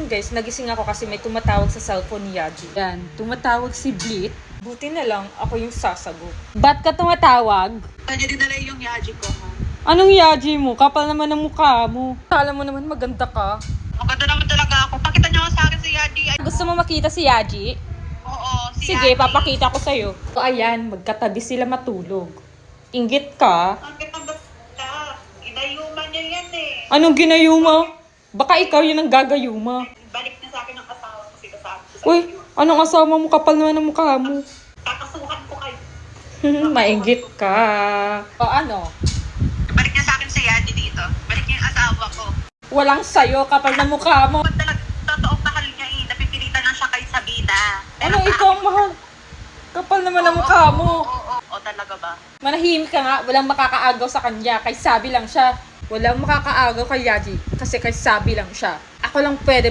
guys, nagising ako kasi may tumatawag sa cellphone ni Yaji. Yan, tumatawag si Blit. Buti na lang, ako yung sasagot. Ba't ka tumatawag? Kanya dinala yung Yaji ko, ha? Anong Yaji mo? Kapal naman ang mukha mo. Kala mo naman maganda ka. Maganda naman talaga ako. Pakita niyo sa akin si Yaji. Gusto mo makita si Yaji? Oo, si Sige, Yaji. papakita ko sa'yo. So, ayan, magkatabi sila matulog. Inggit ka? Ang kitang basta. Ginayuman niya yan eh. Anong ginayuma? Baka ikaw yun ang gagayuma. Balik niya sa akin ang asawa ko. Sinasabi ko sa Uy, inyo. anong asawa mo? Kapal naman ang mukha mo. Kakasuhan ko kayo. Mainggit ka. O ano? Balik niya sa akin si Yaji dito. Balik niya yung asawa ko. Walang sayo, kapal na mukha mo. Kung talagang totoong mahal niya eh. Napipilitan lang siya kay Sabina. Anong ikaw ang mahal? Kapal naman ang mukha mo. Oo, talaga ba? Manahimik ka nga, walang makakaagaw sa kanya. Kay Sabi lang siya. Walang makakaagaw kay Yaji kasi kay Sabi lang siya. Ako lang pwede